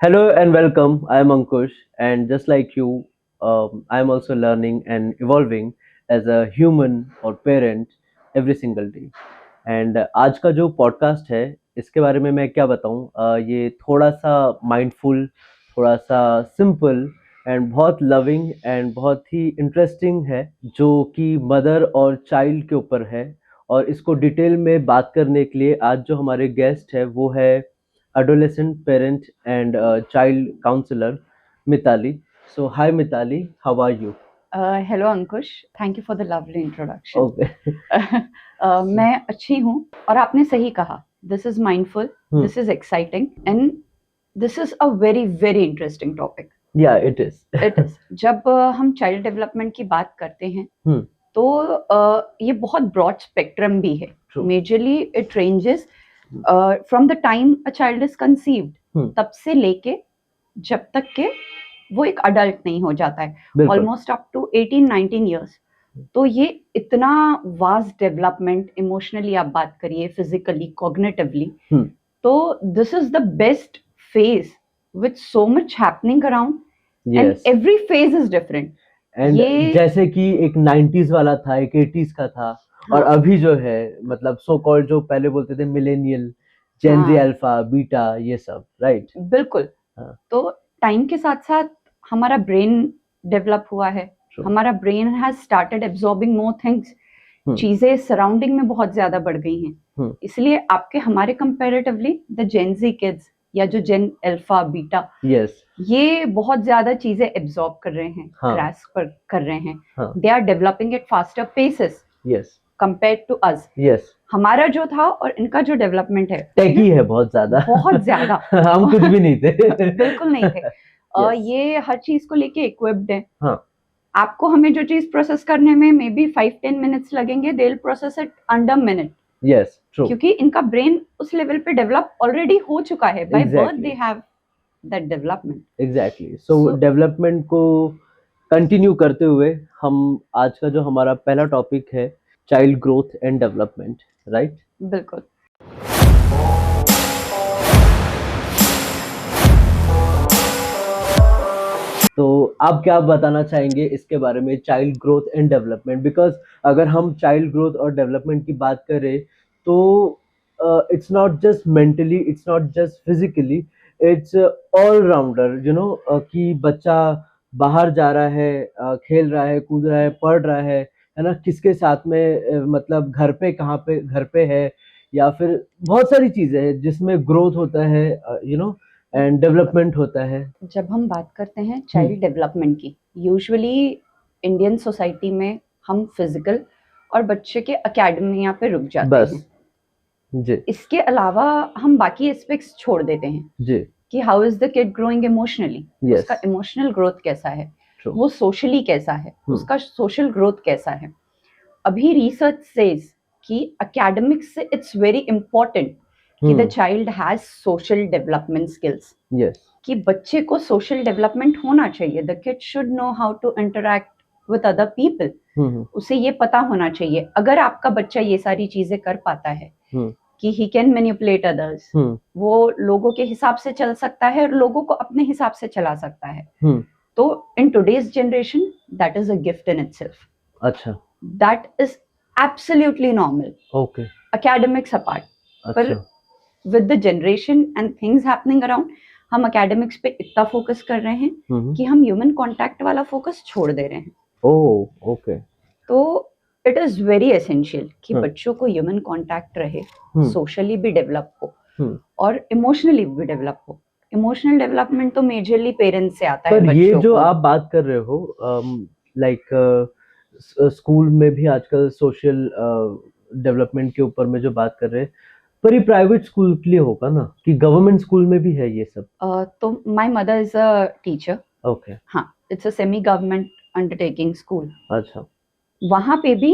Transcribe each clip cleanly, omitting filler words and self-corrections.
Hello and welcome. I am Ankush, and just like you, I am also learning and evolving as a human or parent every single day. And आज का जो podcast है इसके बारे में मैं क्या बताऊं, ये थोड़ा सा माइंडफुल, थोड़ा सा सिंपल एंड बहुत लविंग एंड बहुत ही इंटरेस्टिंग है, जो कि मदर और चाइल्ड के ऊपर है। और इसको डिटेल में बात करने के लिए आज जो हमारे गेस्ट है वो है adolescent parent and child counselor Mitali. So hi Mitali, how are you? Hello Ankush, thank you for the lovely introduction. Okay. मैं अच्छी हूँ और आपने सही कहा, this is mindful, this is exciting and this is a very very interesting topic. Yeah, it is. It is जब हम child development की बात करते हैं Hmm. तो ये बहुत ब्रॉड स्पेक्ट्रम भी है। True. Majorly it ranges from the time a child is conceived, तब से लेके जब तक के वो एक अडल्ट नहीं हो जाता है, बिल्कुल। Almost up to 18-19 years. तो ये इतना वास्ट डेवलपमेंट, इमोशनली आप बात करिए, फिजिकली, कॉग्निटिवली, तो this is the best phase with so much happening around and Yes. Every phase is different. And ये जैसे कि एक 90s वाला था, एक 80s का था, और हाँ, अभी जो है मतलब सो कॉल्ड जो पहले बोलते थे मिलेनियल, जेन जी, हाँ, अल्फा, बीटा, ये सब, राइट? बिल्कुल। हाँ, तो टाइम के साथ साथ हमारा ब्रेन डेवलप हुआ है, True. हमारा brain has started absorbing more things, चीजें सराउंडिंग में बहुत ज्यादा बढ़ गई हैं। इसलिए आपके हमारे comparatively the Gen Z kids या जो जेन अल्फा बीटा, Yes. ये बहुत ज्यादा चीजें एब्जॉर्ब कर रहे हैं, हाँ, ग्रास्प कर रहे हैं। हाँ, they are developing at faster paces Yes. Compared to us. Yes. हमारा जो था और इनका जो डेवलपमेंट है, टेकी है बहुत ज्यादा। बहुत ज्यादा। हम कुछ भी नहीं थे। बिल्कुल नहीं थे। Yes. ये हर चीज को लेके इक्विप्ड है। हाँ, आपको हमें जो चीज प्रोसेस करने में मे बी 5-10 मिनट्स लगेंगे, they will process it under minute, yes, true. क्योंकि इनका ब्रेन उस लेवल पे डेवलप ऑलरेडी हो चुका है। By birth Exactly. They have that development. Exactly. So So- development को कंटिन्यू करते हुए हम आज का जो हमारा पहला टॉपिक है, child growth and development, right? बिल्कुल। तो आप क्या बताना चाहेंगे इसके बारे में, child growth and development? Because अगर हम चाइल्ड ग्रोथ और डेवलपमेंट की बात करें तो it's not just mentally, it's not just physically, it's all rounder, कि बच्चा बाहर जा रहा है, खेल रहा है, कूद रहा है, पढ़ रहा है ना, किसके साथ में, मतलब घर पे, कहाँ पे घर पे है, या फिर बहुत सारी चीजें हैं जिसमें ग्रोथ होता है, एंड डेवलपमेंट होता है। जब हम बात करते हैं चाइल्ड डेवलपमेंट की, यूजुअली इंडियन सोसाइटी में हम फिजिकल और बच्चे के एकेडमिया पे रुक जाते बस हैं। जी, इसके अलावा हम बाकी एस्पेक्ट्स छोड़ देते हैं जी, कि how is the kid growing emotionally, Yes. उसका इमोशनल ग्रोथ कैसा है, True. वो सोशली कैसा है, उसका सोशल ग्रोथ कैसा है। अभी रिसर्च सेज कि एकेडमिक्स से इट्स वेरी इंपॉर्टेंट कि the child has social development skills, yes, कि बच्चे को सोशल डेवलपमेंट होना चाहिए। The kid should know how to interact with other people. उसे ये पता होना चाहिए। अगर आपका बच्चा ये सारी चीजें कर पाता है कि ही कैन मैनिपुलेट अदर्स, वो लोगों के हिसाब से चल सकता है और लोगों को अपने हिसाब से चला सकता है, तो in today's generation that is a gift in itself. अच्छा, दैट इज absolutely normal, okay, academics apart. पर अच्छा, with the generation and things happening around, हम एकेडमिक्स पे इतना फोकस कर रहे हैं कि हम ह्यूमन कांटेक्ट वाला फोकस छोड़ दे रहे हैं। ओह, ओके, तो इट इज वेरी एसेंशियल कि बच्चों को ह्यूमन कांटेक्ट रहे, सोशली भी डेवलप हो और इमोशनली भी डेवलप हो। इमोशनल डेवलपमेंट तो मेजरली पेरेंट्स से आता है पर बच्चों ये जो को। आप बात कर रहे हो, लाइक स्कूल में भी आजकल सोशल डेवलपमेंट के ऊपर में जो बात कर रहे हैं, पर ये प्राइवेट स्कूल के लिए होगा ना, कि गवर्नमेंट स्कूल में भी है ये सब? तो my mother is a teacher. Okay, हाँ, it's a semi government undertaking school. अच्छा, वहां पे भी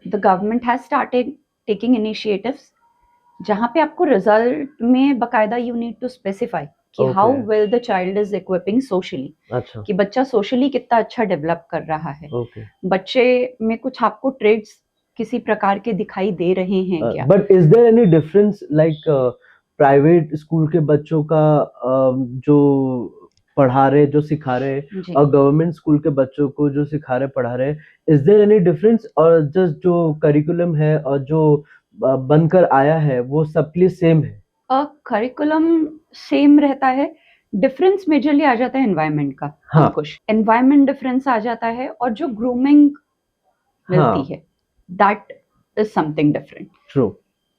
the government has started taking initiatives, जहां पे आपको रिजल्ट में बकायदा यू नीड टू स्पेसिफाई कि how well the child is equipping socially, अच्छा, कि बच्चा सोशली कितना अच्छा डेवलप कर रहा है। ओके, बच्चे में कुछ आपको ट्रेड्स किसी प्रकार के दिखाई दे रहे हैं क्या? But is there any difference, like private school के बच्चों का जो पढ़ा रहे, जो सिखा रहे, जी और गवर्नमेंट स्कूल के बच्चों को जो सिखा रहे, पढ़ा रहे, इज देयर एनी डिफरेंस, और जस्ट जो करिकुलम है और जो बनकर आया है वो सबके लिए सेम है? करिकुलम सेम रहता है, डिफरेंस मेजरली आ जाता है एनवायरनमेंट का। हाँ अंकुश, एनवायरनमेंट डिफरेंस आ जाता है और जो ग्रूमिंग मिलती हाँ है that is something different. True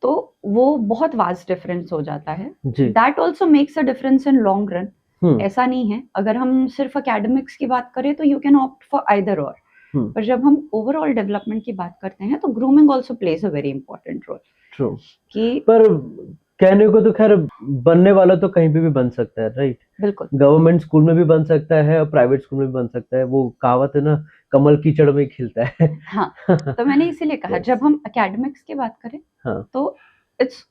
तो वो बहुत वास्ट डिफरेंस हो जाता है। जी that also makes a difference in long run. Hmm ऐसा नहीं है, अगर हम सिर्फ एकेडमिक्स की बात करें तो you can opt for either और, हम्म पर जब हम ओवरऑल डेवलपमेंट की बात करते हैं तो grooming also plays a very important role. True कि पर कहने को तो खैर बनने वाला तो कहीं पे भी बन सकता है, राइट? बिल्कुल गवर्नमेंट स्कूल में भी बन सकता है और प्राइवेट स्कूल में भी बन सकता है, वो कहावत है ना, कमल कीचड़ में ही खिलता है। हाँ, तो मैंने इसीलिए कहा Yes. जब हम एकेडमिक्स की बात करें हाँ तो it's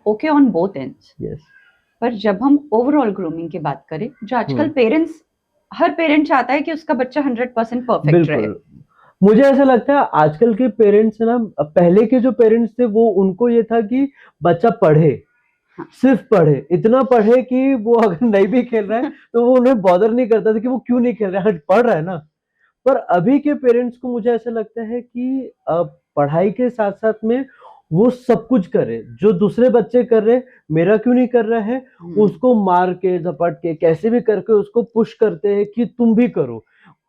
okay on both ends, yes पर जब हम ओवरऑल ग्रूमिंग की बात करें, जो आजकल पेरेंट्स, हर पेरेंट चाहता है कि उसका बच्चा 100% परफेक्ट रहे। बिल्कुल। मुझे ऐसा लगता है आजकल के पेरेंट्स है ना, पहले के जो पेरेंट्स थे वो उनको ये था कि बच्चा पढ़े, हाँ। सिर्फ पढ़े, इतना पढ़े कि वो अगर नहीं भी खेल रहा है तो वो उन्हें बॉदर नहीं करता था कि वो क्यों नहीं खेल रहा है, पढ़ रहा है ना। पर अभी के पेरेंट्स को मुझे ऐसा लगता है कि पढ़ाई के साथ साथ में वो सब कुछ करे जो दूसरे बच्चे कर रहे, मेरा क्यों नहीं कर रहा है, उसको मार के झपट के कैसे भी करके उसको पुश करते हैं कि तुम भी करो।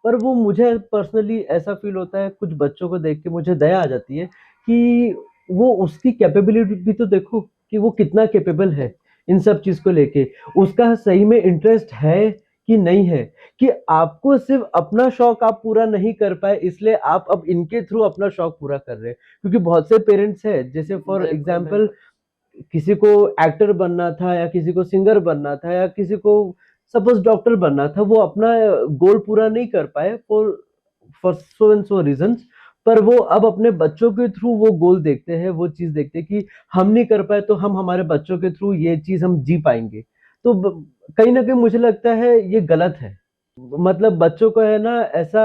पर वो मुझे पर्सनली ऐसा फील होता है, कुछ बच्चों को देख के मुझे दया आ जाती है कि वो उसकी कैपेबिलिटी भी तो देखो कि वो कितना कैपेबल है इन सब चीज को लेके, उसका सही में इंटरेस्ट है कि नहीं है, कि आपको सिर्फ अपना शौक आप पूरा नहीं कर पाए इसलिए आप अब इनके थ्रू अपना शौक पूरा कर रहे हैं। क्योंकि बहुत से पेरेंट्स हैं, जैसे फॉर बिल्कुल, एग्जांपल किसी को एक्टर बनना था या किसी को सिंगर बनना था या किसी को सपोज डॉक्टर बनना था, वो अपना गोल पूरा नहीं कर पाए for for so and so reasons, पर वो अब अपने बच्चों के थ्रू वो गोल देखते हैं, वो चीज देखते हैं कि हम नहीं कर पाए तो हम हमारे बच्चों के थ्रू ये चीज हम जी पाएंगे। तो कहीं ना कहीं मुझे लगता है ये गलत है। मतलब बच्चों को है ना ऐसा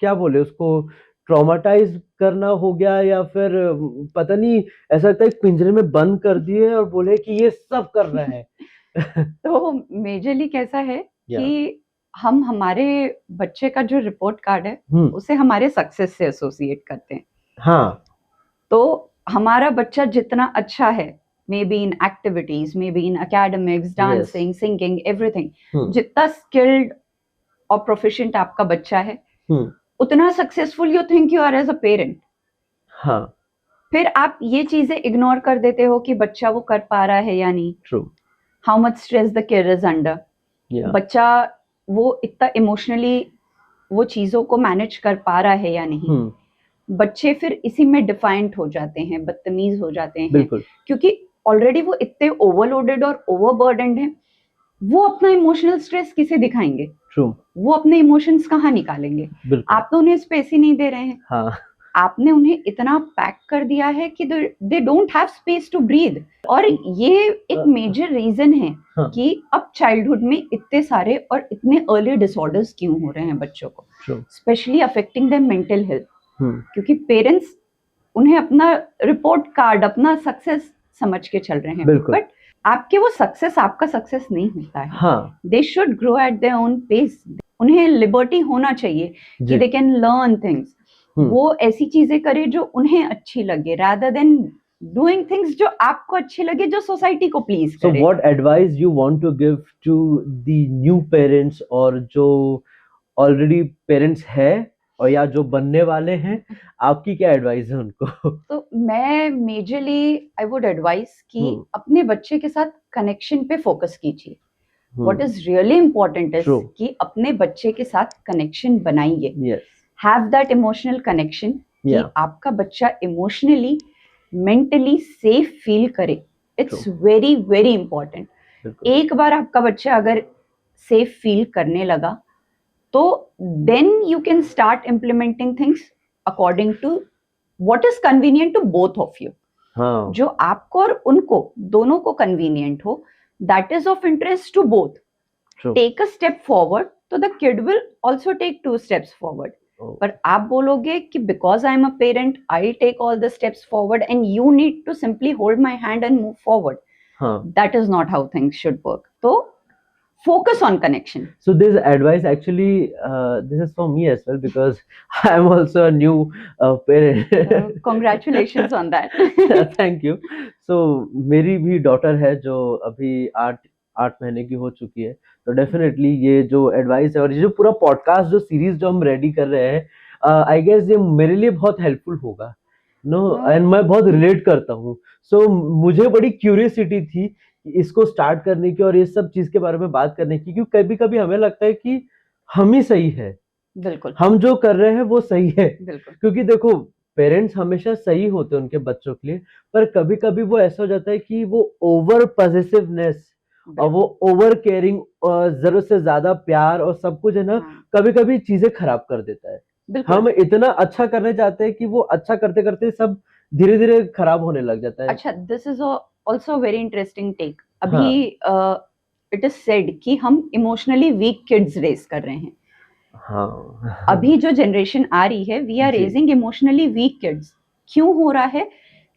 क्या बोले उसको, ट्रॉमाटाइज करना हो गया या फिर पता नहीं, ऐसा लगता है एक पिंजरे में बंद कर दिए और बोले कि ये सब कर रहा है। तो मेजरली कैसा है या कि हम हमारे बच्चे का जो रिपोर्ट कार्ड है उसे हमारे सक्सेस से एसोसिएट करते हैं। हाँ तो हमारा बच्चा जितना अच्छा है, maybe in activities, maybe in academics, dancing, singing, everything, जितना स्किल्ड और प्रोफिशिएंट आपका बच्चा है उतना successful you think you are as a parent. हाँ फिर आप ये चीजें इग्नोर कर देते हो कि बच्चा वो कर पा रहा है या नहीं, true how much stress the kid is under, बच्चा वो इतना इमोशनली वो चीजों को मैनेज कर पा रहा है या नहीं। बच्चे फिर इसी में डिफाइंड हो जाते हैं, बदतमीज हो जाते हैं, बिल्कुल क्योंकि ऑलरेडी वो इतने ओवरलोडेड और ओवरबर्डन्ड हैं। वो अपना इमोशनल स्ट्रेस किसे दिखाएंगे, ट्रू वो अपने इमोशंस कहाँ निकालेंगे? बिल्कुल आप तो उन्हें स्पेस ही नहीं दे रहे हैं। हाँ आपने उन्हें इतना पैक कर दिया है कि they don't have space to breathe. और ये एक मेजर रीजन है हाँ कि अब चाइल्डहुड में इतने सारे और इतने अर्ली डिसऑर्डर्स क्यों हो रहे हैं बच्चों को, true specially affecting their mental health. क्योंकि पेरेंट्स उन्हें अपना रिपोर्ट कार्ड, अपना सक्सेस समझ के चल रहे हैं, बिल्कुल बट आपके वो सक्सेस आपका सक्सेस नहीं होता है। हाँ they should grow at their own pace. उन्हें लिबर्टी होना चाहिए कि जी दे कैन लर्न थिंग्स। वो ऐसी चीजें करे जो उन्हें अच्छी लगे, rather than doing things जो आपको अच्छी लगे, जो सोसाइटी को प्लीज So करे। what advice you want to give to the new parents और जो already parents है और या जो बनने वाले हैं, आपकी क्या एडवाइस है उनको? तो मैं मेजरली आई वुड एडवाइस कि अपने बच्चे के साथ कनेक्शन पे फोकस कीजिए। What is really important is कि अपने बच्चे के साथ कनेक्शन बनाइए। Yes. Have that emotional connection कि आपका बच्चा इमोशनली, मेंटली सेफ फील करे। It's very very important. एक बार आपका बच्चा अगर सेफ फील करने लगा तो then you can start implementing things according to what is convenient to both of you. जो आपको और उनको दोनों को कन्वीनियंट हो, that is of interest to both. Take a step forward तो the kid will also take 2 steps forward. पर आप बोलोगे कि because I am a parent I take all the steps forward and you need to simply hold my hand and move forward, हाँ. That is not how things should work. So focus on connection. So this advice actually, this is for me as well because I am also a new parent. Congratulations on that. Thank you. So मेरी भी daughter है जो अभी 8 महीने की हो चुकी है, तो डेफिनेटली ये जो एडवाइस है और ये जो पूरा पॉडकास्ट जो सीरीज जो हम रेडी कर रहे हैं, आई गेस ये मेरे लिए बहुत हेल्पफुल होगा, नो, एंड मैं बहुत रिलेट करता हूँ. सो मुझे बड़ी क्यूरियोसिटी थी इसको स्टार्ट करने की और ये सब चीज के बारे में बात करने की, क्योंकि कभी कभी हमें लगता है कि हम ही सही है, बिल्कुल हम जो कर रहे हैं वो सही है. बिल्कुल. क्योंकि देखो, पेरेंट्स हमेशा सही होते हैं उनके बच्चों के लिए, पर कभी कभी वो ऐसा हो जाता है कि वो ओवर पॉजिटिवनेस और वो ओवर केयरिंग, जरूरत से ज्यादा प्यार और सब कुछ है ना, कभी कभी चीजें खराब कर देता है. हम इतना अच्छा करने चाहते हैं कि वो अच्छा करते करते सब धीरे धीरे खराब होने लग जाता है. अच्छा, this is also very interesting take. अभी इट इज सेड कि हम इमोशनली वीक किड्स रेज कर रहे हैं. हाँ. अभी जो जनरेशन आ रही है, we are raising emotionally weak kids. क्यों हो रहा है?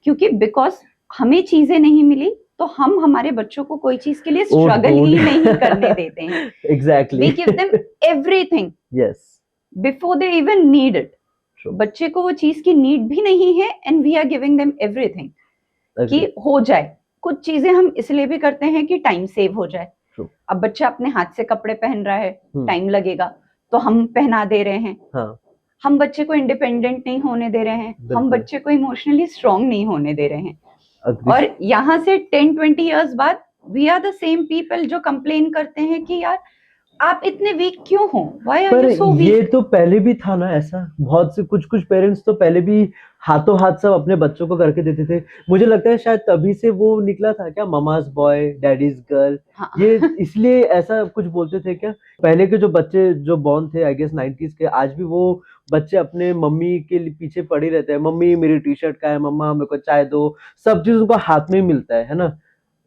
क्योंकि बिकॉज हमें चीजें नहीं मिली तो हम हमारे बच्चों को कोई चीज के लिए स्ट्रगल ही नहीं करने देते हैं. Exactly. We give them everything yes before they even need it. बच्चे को वो चीज की नीड भी नहीं है and we are giving them everything कि हो जाए. कुछ चीजें हम इसलिए भी करते हैं कि टाइम सेव हो जाए. अब बच्चा अपने हाथ से कपड़े पहन रहा है, टाइम लगेगा तो हम पहना दे रहे हैं. हाँ. हम बच्चे को इंडिपेंडेंट नहीं होने दे रहे हैं, हम बच्चे को इमोशनली स्ट्रांग नहीं होने दे रहे हैं. और यहाँ से 10-20 इयर्स बाद we are the same people जो कंप्लेन करते हैं कि यार आप इतने वीक क्यों हो, why are you so weak. ये तो पहले भी था ना ऐसा, बहुत से कुछ पेरेंट्स तो पहले भी हाथों हाथ सब अपने बच्चों को करके देते थे. मुझे लगता है शायद तभी से वो निकला था क्या, ममाज बॉय डैडीज गर्ल. हाँ. ये इसलिए ऐसा कुछ बोलते थे क्या? पहले के जो बच्चे जो बॉर्न थे आई गेस 90s के, आज भी वो बच्चे अपने मम्मी के पीछे पड़े रहते हैं. मम्मी मेरी टी शर्ट का है, मम्मा मेरे को चाय दो, सब चीज उनको हाथ में मिलता है ना.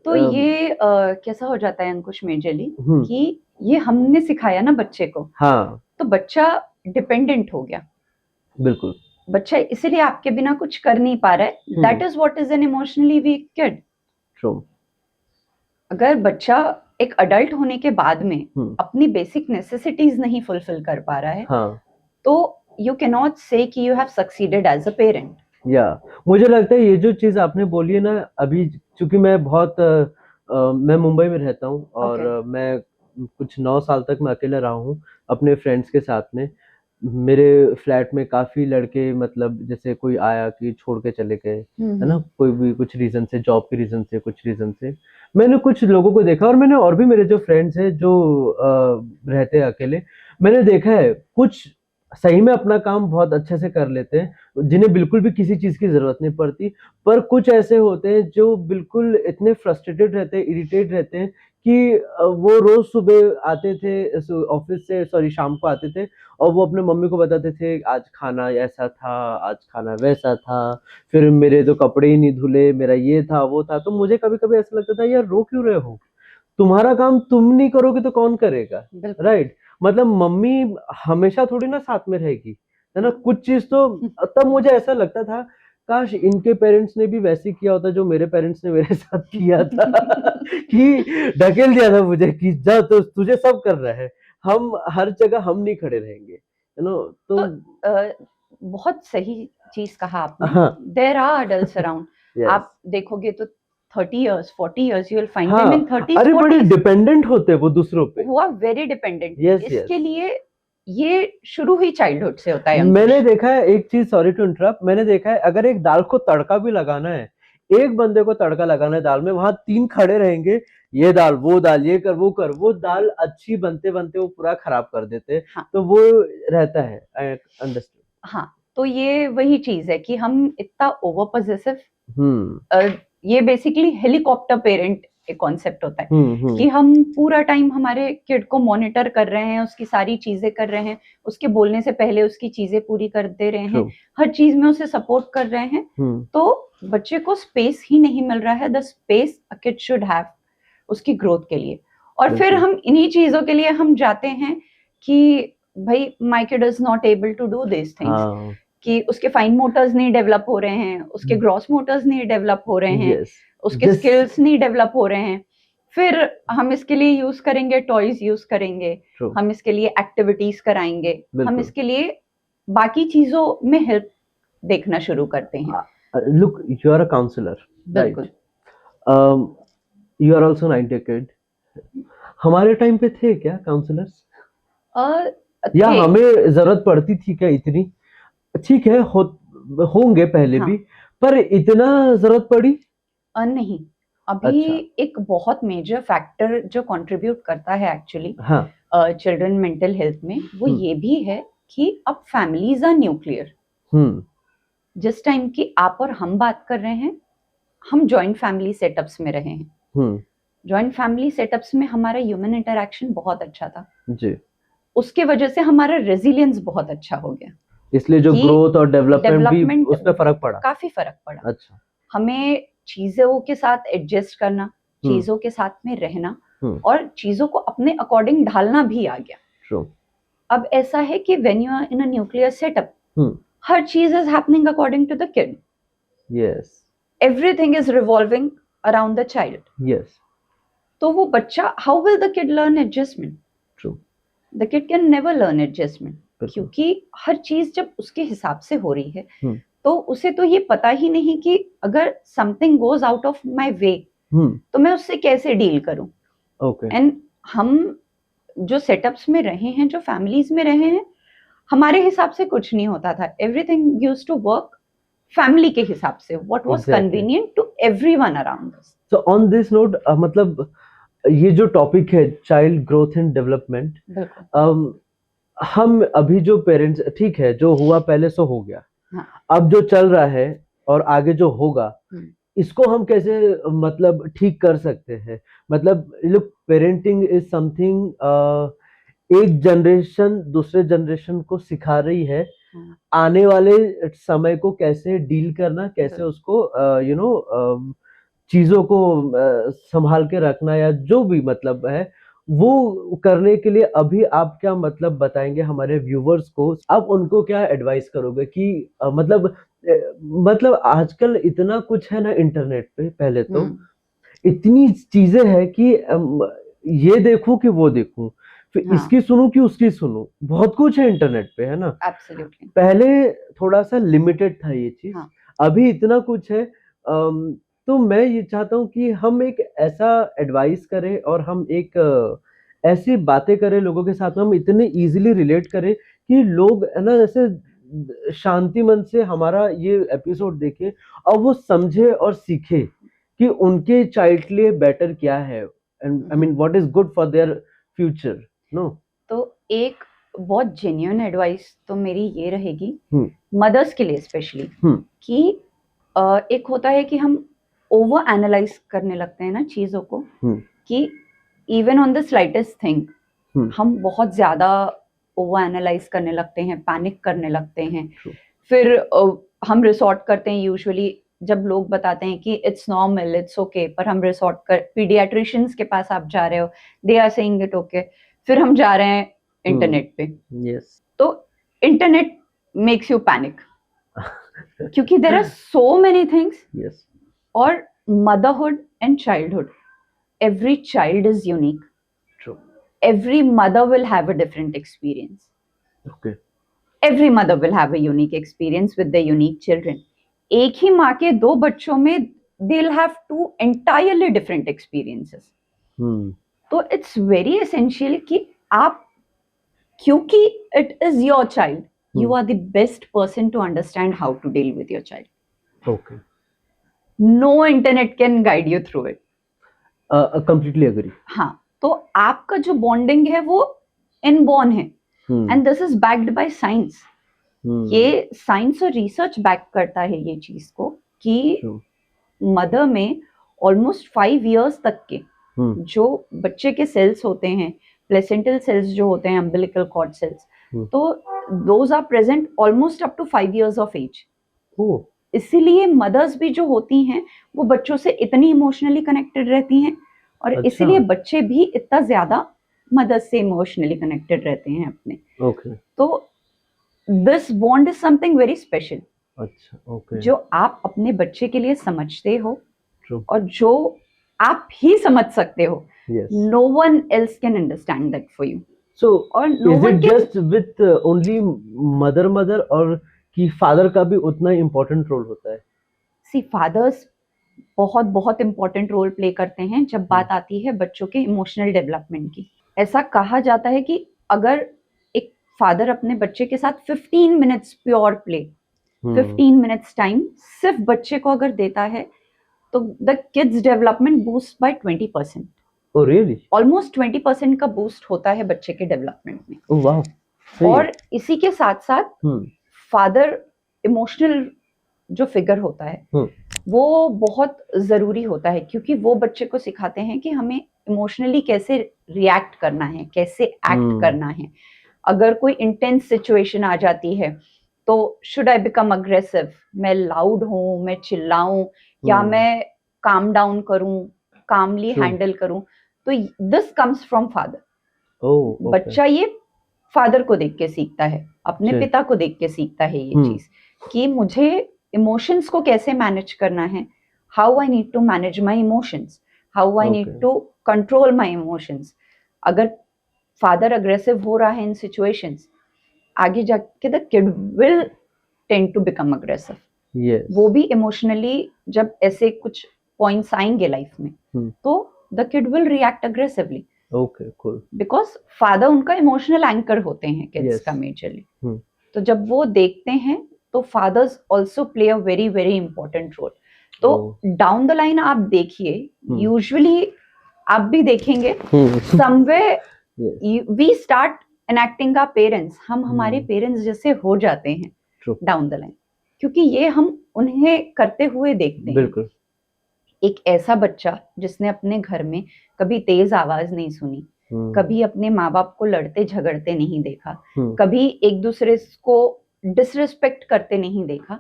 तो ये कैसा हो जाता है अंकुश मेजरली कि ये हमने सिखाया ना बच्चे को. हाँ. तो बच्चा डिपेंडेंट हो गया. बिल्कुल. बच्चा इसीलिए आपके बिना कुछ कर नहीं पा रहा है. That is what is an emotionally weak kid. True. अगर बच्चा एक अडल्ट होने के बाद में अपनी बेसिक नेसेसिटीज नहीं फुलफिल कर पा रहा है, तो यू कैन नॉट से कि you have succeeded as a parent. मुझे लगता है ये जो चीज आपने बोली है ना, अभी चूंकि मैं मैं मुंबई में रहता हूँ और मैं कुछ 9 साल तक मैं अकेला रहा हूँ अपने फ्रेंड्स के साथ में. मेरे फ्लैट में काफी लड़के, मतलब जैसे कोई आया कि छोड़ के चले गए, है ना, कोई भी कुछ रीजन से, जॉब के रीजन से, कुछ रीजन से. मैंने कुछ लोगों को देखा और मैंने और भी मेरे जो फ्रेंड्स हैं जो रहते हैं अकेले, मैंने देखा है कुछ सही में अपना काम बहुत अच्छे से कर लेते हैं, जिन्हें बिल्कुल भी किसी चीज की जरूरत नहीं पड़ती. पर कुछ ऐसे होते हैं जो बिल्कुल इतने फ्रस्ट्रेटेड रहते हैं, इरिटेट रहते हैं कि वो रोज सुबह आते थे ऑफिस से, सॉरी शाम को आते थे और वो अपने मम्मी को बताते थे आज खाना ऐसा था, आज खाना वैसा था, फिर मेरे तो कपड़े ही नहीं धुले, मेरा ये था वो था. तो मुझे कभी कभी ऐसा लगता था यार रो क्यों रहे हो, तुम्हारा काम तुम नहीं करोगे तो कौन करेगा, राइट. मतलब मम्मी हमेशा थोड़ी ना साथ में रहेगी, है ना. कुछ चीज तो तब मुझे ऐसा लगता था काश इनके पेरेंट्स ने भी वैसे किया होता जो मेरे पेरेंट्स ने मेरे साथ किया था कि ढकेल दिया था मुझे कि जा तो तुझे सब कर रहा है, हम हर जगह हम नहीं खड़े रहेंगे, यू नो. तो बहुत सही चीज कहा आपने. There are adults around. आप देखोगे तो 30 years 40 years you will find them in 30s. अरे बड़े डिपेंडेंट होते हैं वो दूसरों पे, वो आर वेरी डिपेंडेंट. इसके yes. लिए ये शुरू ही चाइल्डहुड से होता है. मैंने देखा है एक चीज, सॉरी टू इंटरप्ट, मैंने देखा है अगर एक दाल को तड़का भी लगाना है, एक बंदे को तड़का लगाना है दाल में, वहां 3 खड़े रहेंगे, ये दाल वो दाल, ये कर वो दाल अच्छी बनते बनते वो पूरा खराब कर देते. तो वो रहता है, आई अंडरस्टैंड. हाँ, तो ये वही चीज है कि हम इतना ओवर पॉसेसिव, ये बेसिकली हेलीकॉप्टर पेरेंट एक कॉन्सेप्ट होता है कि हम पूरा टाइम हमारे किड को मॉनिटर कर रहे हैं, उसकी सारी चीजें कर रहे हैं, उसके बोलने से पहले उसकी चीजें पूरी कर दे रहे हैं, हर चीज में उसे सपोर्ट कर रहे हैं. तो बच्चे को स्पेस ही नहीं मिल रहा है, the space a kid should have उसकी ग्रोथ के लिए. और फिर हम इन्हीं चीजों के लिए हम जाते हैं कि भाई my kid is not able to do this things, कि उसके फाइन मोटर्स नहीं डेवलप हो रहे हैं, उसके ग्रॉस मोटर्स नहीं डेवलप हो रहे हैं, उसके Just- स्किल्स नहीं डेवलप हो रहे हैं, फिर हम इसके लिए यूज करेंगे टॉयज यूज करेंगे, True. हम इसके लिए एक्टिविटीज कराएंगे, हम बिल्कुल। इसके लिए बाकी चीजों में हेल्प देखना शुरू करते हैं। Look, you are a counselor, right? बिल्कुल। You are also 90 kid. हमारे टाइम पे थे क्या काउंसलर्स, या थे। हमें जरूरत पड़ती थी क्या इतनी? ठीक है, होंगे पहले हाँ। भी, पर इतना जरूरत पड़ी? नहीं, अभी अच्छा। एक बहुत मेजर फैक्टर जो कंट्रीब्यूट करता है एक्चुअली हाँ। चिल्ड्रन मेंटल हेल्थ में, वो ये भी है कि अब फैमिलीज आर न्यूक्लियर। जिस टाइम की आप और हम बात कर रहे हैं, हम जॉइंट फैमिली सेटअप्स में रहे हैं। जॉइंट फैमिली सेटअप्स में हमारा ह्यूमन इंटरेक्शन बहुत अच्छा था जी। उसके वजह से हमारा रेजिलियंस बहुत अच्छा हो गया, इसलिए जो कि ग्रोथ और डेवलपमेंट भी डेवलपमेंट उसमें फर्क पड़ा। काफी फर्क पड़ा। अच्छा। हमें चीजों के साथ एडजस्ट करना, चीजों के साथ में रहना और चीजों को अपने अकॉर्डिंग ढालना भी आ गया। True. अब ऐसा है कि when you are in a nuclear setup, हर चीज is happening according to the kid. Yes. Everything is revolving around the child. Yes. तो वो बच्चा, how will the kid learn adjustment? True. The kid can never learn adjustment, क्योंकि हर चीज जब उसके हिसाब से हो रही है तो उसे तो ये पता ही नहीं कि अगर something goes out of my way तो मैं उससे कैसे डील करूं। ओके। एंड हम जो सेटअप्स में रहे हैं, जो फैमिलीज में रहे हैं, हमारे हिसाब से कुछ नहीं होता था। Everything used to work family के हिसाब से, what was convenient to everyone around us. So on this note, मतलब ये जो टॉपिक है चाइल्ड ग्रोथ एंड डेवलपमेंट, हम अभी जो पेरेंट्स, ठीक है, जो हुआ पहले सो हो गया, अब जो चल रहा है और आगे जो होगा, इसको हम कैसे मतलब ठीक कर सकते हैं? मतलब लुक, पेरेंटिंग इज समथिंग, एक जनरेशन दूसरे जनरेशन को सिखा रही है आने वाले समय को कैसे डील करना, कैसे उसको चीजों को संभाल के रखना, या जो भी मतलब है वो करने के लिए अभी आप क्या मतलब बताएंगे हमारे व्यूवर्स को? आप उनको क्या एडवाइस करोगे कि मतलब आजकल इतना कुछ है ना इंटरनेट पे, पहले तो इतनी चीजें हैं कि ये देखूं कि वो देखूं, फिर इसकी सुनूं कि उसकी सुनूं, बहुत कुछ है इंटरनेट पे, है ना? एब्सोल्युटली। पहले थोड़ा सा लिमिटेड था ये चीज, अभी इतना कुछ है। तो मैं ये चाहता हूँ कि हम एक ऐसा एडवाइस करें और हम एक ऐसी बातें करें लोगों के साथ में, हम इतने इजीली रिलेट करें कि लोग है ना जैसे शांति मन से हमारा ये एपिसोड देखें और वो समझे और सीखे कि उनके चाइल्ड के लिए बेटर क्या है, and I mean what is good for their future. No, तो एक बहुत जेन्युइन एडवाइस तो मेरी ये रहेगी मदर्स के लिए स्पेशली, कि एक होता है कि हम ओवर एनालाइज करने लगते हैं ना चीजों को, कि even on the slightest thing हम बहुत ज्यादा ओवर एनालाइज करने लगते हैं, पैनिक करने लगते हैं। फिर हम रिसॉर्ट करते हैं, यूजुअली जब लोग बताते हैं कि इट्स नॉर्मल, इट्स ओके, पर हम रिसॉर्ट कर, पीडियाट्रिशियंस के पास आप जा रहे हो, they are saying it okay, फिर हम जा रहे हैं इंटरनेट पे। यस। तो इंटरनेट मेक्स यू पैनिक क्योंकि there are so many things. Yes. और motherhood and childhood, every child is unique. True. Every mother will have a different experience. Okay. Every mother will have a unique experience with their unique children. एक ही माँ के दो बच्चों में they'll have two entirely different experiences. तो it's very essential कि आप, क्योंकि it is your child, you are the best person to understand how to deal with your child. Okay. No internet can guide you through it. Completely agree. हाँ, तो आपका जो bonding है वो inborn है, and this is backed by science. ये science और research back करता है ये चीज को, कि मदर में ऑलमोस्ट 5 इयर्स तक के जो बच्चे के सेल्स होते हैं, प्लेसेंटल सेल्स जो होते हैं, अम्बिलिकल कॉर्ड सेल्स, तो those are present almost up to 5 years of age. इसीलिए मदर्स भी जो होती हैं वो बच्चों से इतनी इमोशनली कनेक्टेड रहती हैं, और इसीलिए बच्चे भी इतना ज्यादा मदर्स से इमोशनली कनेक्टेड रहते हैं अपने। तो this bond is something very special, जो आप अपने बच्चे के लिए समझते हो, True. और जो आप ही समझ सकते हो, Yes. no one else can understand that for you. So और no is one it can just with only mother और कि फादर का भी उतना इम्पोर्टेंट रोल होता है? see fathers बहुत बहुत इंपॉर्टेंट रोल प्ले करते हैं जब बात आती है बच्चों के इमोशनल डेवलपमेंट की। ऐसा कहा जाता है कि अगर एक फादर अपने बच्चे के साथ 15 minutes pure play, 15 minutes time सिर्फ बच्चे को अगर देता है तो the kids development boost by 20%। Oh really? Almost 20% का बूस्ट होता है बच्चे के डेवलपमेंट में। Oh wow. और इसी के साथ साथ फादर इमोशनल जो फिगर होता है वो बहुत जरूरी होता है, क्योंकि वो बच्चे को सिखाते हैं कि हमें इमोशनली कैसे रिएक्ट करना है, कैसे एक्ट करना है। अगर कोई इंटेंस सिचुएशन आ जाती है तो शुड आई बिकम अग्रेसिव, मैं लाउड हूँ, मैं चिल्लाऊं, या मैं काम डाउन करूं, कामली हैंडल करूं। तो दिस कम्स फ्रॉम फादर। बच्चा ये फादर को देख के सीखता है, अपने पिता को देख के सीखता है ये चीज कि मुझे इमोशंस को कैसे मैनेज करना है, how I need to manage my emotions, how I need to control my emotions. अगर फादर अग्रेसिव हो रहा है इन सिचुएशंस, आगे जाके the kid will tend to become aggressive. वो भी इमोशनली जब ऐसे कुछ पॉइंट्स आएंगे लाइफ में तो the kid will react aggressively. Okay cool. Because father उनका इमोशनल एंकर होते हैं किड्स का मेजरली। तो जब वो देखते हैं तो fathers also play a very very important role. तो डाउन द लाइन आप देखिए, यूजुअली आप भी देखेंगे somewhere we start enacting our parents. हम हमारे पेरेंट्स जैसे हो जाते हैं डाउन द लाइन, क्योंकि ये हम उन्हें करते हुए देखते हैं। बिल्कुल। एक ऐसा बच्चा जिसने अपने घर में कभी तेज आवाज नहीं सुनी, कभी अपने माँ बाप को लड़ते झगड़ते नहीं देखा, कभी एक दूसरे को डिसरिस्पेक्ट करते नहीं देखा,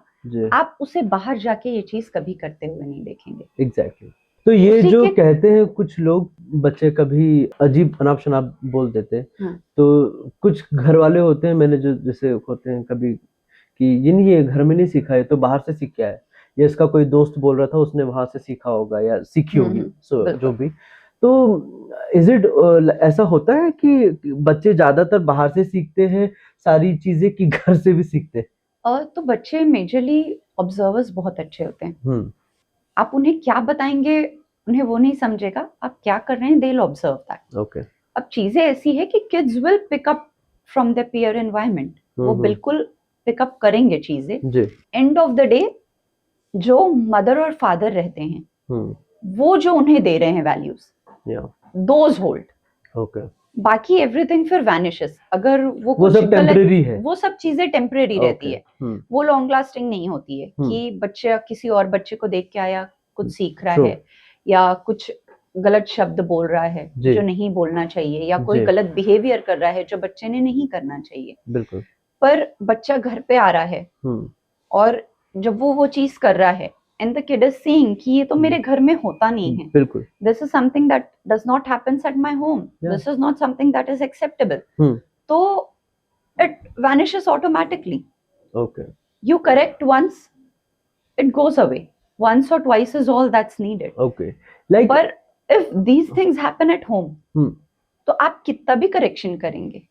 आप उसे बाहर जाके ये चीज कभी करते हुए नहीं देखेंगे। एग्जैक्टली। तो ये जो कहते हैं कुछ लोग बच्चे कभी अजीब अनाप शनाप बोल देते हैं, तो कुछ घर वाले होते हैं, मैंने जो जैसे होते हैं कभी कि ये घर में नहीं सीखा है तो बाहर से सीख के आया, या इसका कोई दोस्त बोल रहा था उसने वहां से सीखा होगा या सीखी होगी, जो भी। तो इज इट ऐसा होता है कि बच्चे ज्यादातर बाहर से सीखते हैं सारी चीजें कि घर से भी सीखते हैं? तो बच्चे मेजरली ऑब्जर्वर्स बहुत अच्छे होते हैं। आप उन्हें क्या बताएंगे उन्हें वो नहीं समझेगा, आप क्या कर रहे हैं they will observe that. Okay. अब चीजें ऐसी है कि kids will pick up from their peer environment, वो बिल्कुल पिकअप करेंगे चीजें। एंड ऑफ द डे जो मदर और फादर रहते हैं वो जो उन्हें दे रहे हैं वैल्यूज, दोज होल्ड। ओके। बाकी एवरीथिंग फिर वैनिशेस। अगर वो सब टेम्परेरी है, वो सब चीजें टेम्परेरी रहती है, वो लॉन्ग लास्टिंग नहीं होती है। कि बच्चा किसी और बच्चे को देख के आया, कुछ सीख रहा है या कुछ गलत शब्द बोल रहा है जो नहीं बोलना चाहिए, या कोई गलत बिहेवियर कर रहा है जो बच्चे ने नहीं करना चाहिए। बिल्कुल। पर बच्चा घर पे आ रहा है और जब वो चीज कर रहा है and the kid is seeing कि ये तो मेरे घर में होता नहीं है, बिल्कुल, this is something that does not happens at my home, this is not something that is acceptable, तो it vanishes automatically. Okay. You correct once, it goes away. Once or twice is all that's needed. Okay. Like, but if these things happen at home, तो आप कितना भी correction करेंगे,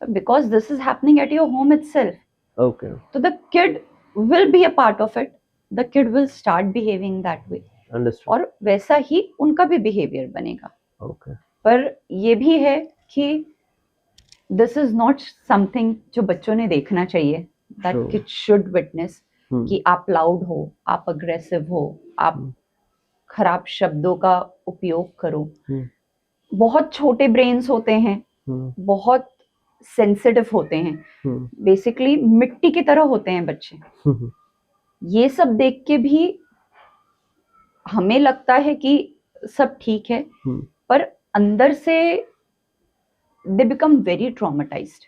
because this is happening at your home itself. Okay. So the kid will be a part of it. The kid will start behaving that way. Understood. और वैसा ही उनका भी behavior बनेगा. Okay. पर ये भी है कि this is not something जो बच्चों ने देखना चाहिए. That kid should witness कि आप loud हो, आप aggressive हो, आप खराब शब्दों का उपयोग करो. बहुत छोटे brains होते हैं, बहुत sensitive होते हैं. Basically मिट्टी की तरह होते हैं बच्चे. ये सब देख के भी हमें लगता है कि सब ठीक है, पर अंदर से दे बिकम वेरी ट्रॉमेटाइज्ड।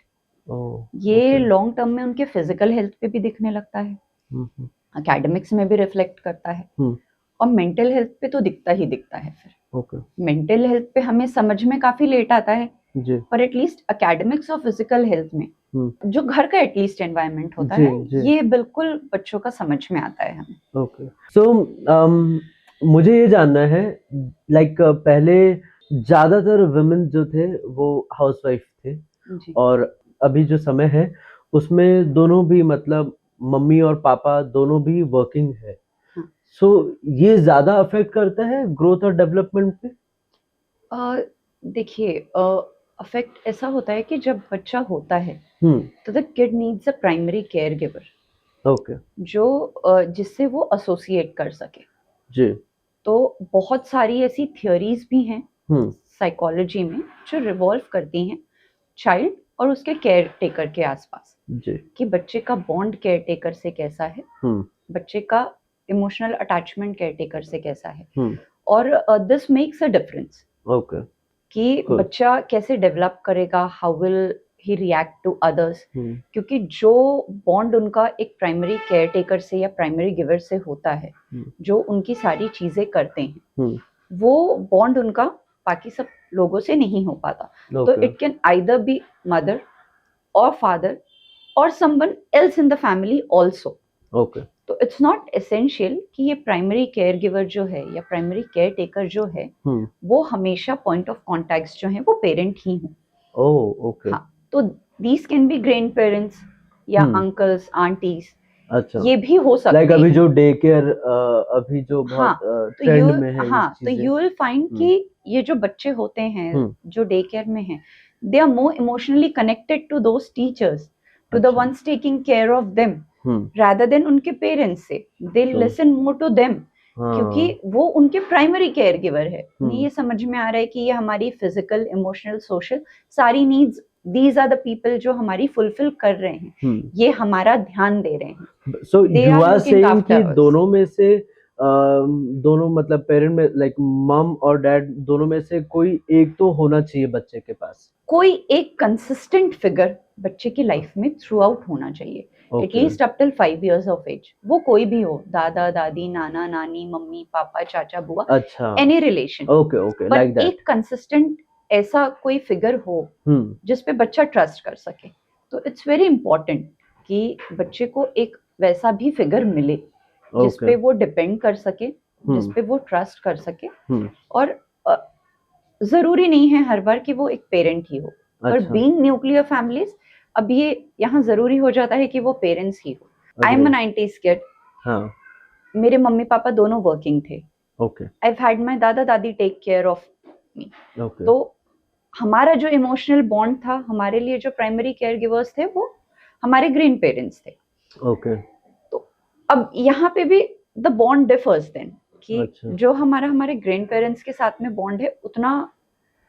ये लॉन्ग टर्म में उनके फिजिकल हेल्थ पे भी दिखने लगता है, एकेडमिक्स में भी रिफ्लेक्ट करता है, और मेंटल हेल्थ पे तो दिखता ही दिखता है। फिर मेंटल हेल्थ पे हमें समझ में काफी लेट आता है, पर एटलीस्ट एकेडमिक्स और फिजिकल हेल्थ में जो घर का एटलीस्ट एनवायरनमेंट होता है, ये बिल्कुल बच्चों का समझ में आता है हमें। ओके। सो मुझे ये जानना है, लाइक पहले ज्यादातर वुमेन जो थे वो हाउसवाइफ थे, जी और अभी जो समय है उसमें दोनों भी, मतलब मम्मी और पापा दोनों भी वर्किंग है। हाँ। सो ये ज्यादा अफेक्ट करता है ग्रोथ और डेवलपमेंट पे? अ, देखिए, अफेक्ट ऐसा होता है कि जब बच्चा होता है हम्म। तो the kid needs a primary care giver, okay. जो जिससे वो एसोसिएट कर सके। जी। तो बहुत सारी ऐसी थियोरीज भी हैं हम्म। साइकोलॉजी में जो रिवॉल्व करती हैं चाइल्ड और उसके केयर टेकर के आसपास, जी। कि बच्चे का बॉन्ड केयर टेकर से कैसा है, हम्म। बच्चे का इमोशनल अटैचमेंट केयर टेकर से कैसा है, हम्म। और this makes a difference okay. कि Cool. बच्चा कैसे डेवलप करेगा, how will he react to others. Hmm. क्योंकि जो बॉन्ड उनका एक प्राइमरी केयर टेकर से या प्राइमरी गिवर से होता है, जो उनकी सारी चीजें करते हैं, वो बॉन्ड उनका बाकी सब लोगों से नहीं हो पाता। तो okay. It can either be mother और फादर और someone else in the family also. Okay. तो इट्स नॉट एसेंशियल कि ये प्राइमरी केयर गिवर जो है या प्राइमरी केयर टेकर जो है वो हमेशा पॉइंट ऑफ कॉन्टैक्ट जो है वो पेरेंट ही हो। ओह, ओके। हाँ, तो these can be grand parents या अंकल्स आंटीज, अच्छा, ये भी हो सकते लाइक अभी हैं। जो डे केयर अभी जो हाँ, बहुत तो ट्रेंड में है ये हाँ, तो चीजें। यू विल फाइंड कि ये जो बच्चे होते हैं जो डे केयर में हैं, they are more emotionally connected to those teachers, to the अच्छा। Ones taking care of them, rather than उनके पेरेंट्स से। They True. Listen more to them, हाँ। क्योंकि वो उनके प्राइमरी केयर गिवर है। उन्हें ये समझ में आ रहा है कि ये हमारी फिजिकल, इमोशनल, सोशल सारी needs, these are the people जो हमारी फुलफिल कर रहे हैं, ये हमारा ध्यान दे रहे हैं। So They you are are looking saying after कि us. दोनों में से दोनों मतलब पेरेंट में, लाइक मम और डैड, दोनों में से कोई एक तो होना चाहिए बच्चे के पास। कोई एक कंसिस्टेंट फिगर बच्चे की लाइफ में थ्रू आउट होना चाहिए, at least up till 5 years of age. वो कोई भी हो, दादा दादी, नाना नानी, मम्मी पापा, चाचा बुआ, अच्छा। Any relation. ओके, ओके, पर लाइक दैट। एक कंसिस्टेंट ऐसा कोई फिगर हो जिस पे बच्चा ट्रस्ट कर सके। तो इट्स वेरी इंपॉर्टेंट कि बच्चे को एक वैसा भी फिगर मिले जिस पे वो डिपेंड कर सके, जिस पे वो ट्रस्ट कर सके। और जरूरी नहीं है हर बार कि वो एक पेरेंट ही हो, पर बीइंग न्यूक्लियर फैमिलीज, अब ये यहाँ जरूरी हो जाता है कि वो पेरेंट्स ही हो। आई एम अ 90s किड। हाँ। मेरे मम्मी पापा दोनों वर्किंग थे। ओके। आई हैड माय दादा दादी take care of me. Okay. तो हमारा जो इमोशनल बॉन्ड था, हमारे लिए जो प्राइमरी केयर गिवर्स थे, वो हमारे ग्रैंड पेरेंट्स थे। ओके। तो अब यहाँ पे भी द बॉन्ड डिफर्स देन, कि जो हमारे ग्रैंड पेरेंट्स के साथ में बॉन्ड है, उतना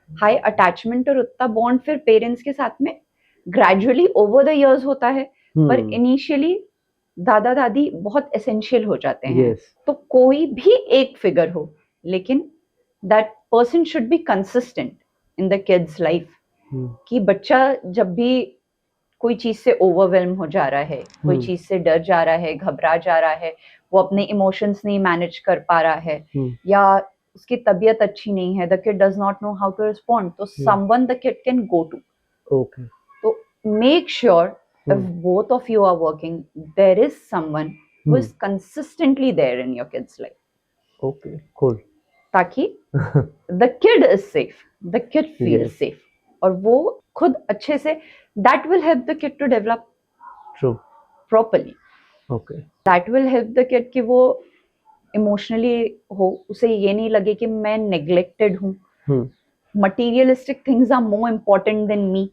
हाई अटैचमेंट और उतना बॉन्ड फिर पेरेंट्स के साथ में ग्रेजुअली ओवर द इयर्स होता है, पर इनिशियली दादा दादी बहुत एसेंशियल हो जाते हैं। तो कोई भी एक फिगर हो, लेकिन that person should be consistent in the kids life. कि बच्चा जब भी कोई चीज से ओवरवेल्म हो जा रहा है, कोई चीज से डर जा रहा है, घबरा जा रहा है, वो अपने इमोशंस नहीं मैनेज कर पा रहा है, या उसकी तबीयत अच्छी नहीं है, the kid does not know how to respond, तो someone the kid can go to. Okay. तो make sure if both of you are working, there is someone who is consistently there in your kid's life. Okay, cool. ताकि the kid is safe, the kid feels safe, और वो खुद अच्छे से, that will help the kid to develop True. properly. Okay. That will help the kid कि वो emotionally हो, उसे ये नहीं लगे कि मैं neglected हूँ, materialistic things are more important than me.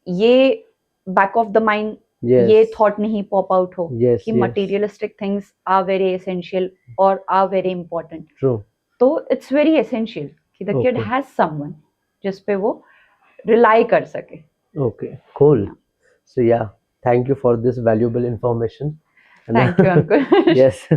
ये बैक ऑफ द माइंड ये थॉट नहीं पॉप आउट हो कि materialistic things are very essential और आर वेरी इंपॉर्टेंट। तो इट्स वेरी एसेंशियल कि द किड हैज समवन जिस पे वो रिलाई कर सके। Okay, cool. So yeah, thank you for this valuable information. Thank you uncle. Yes.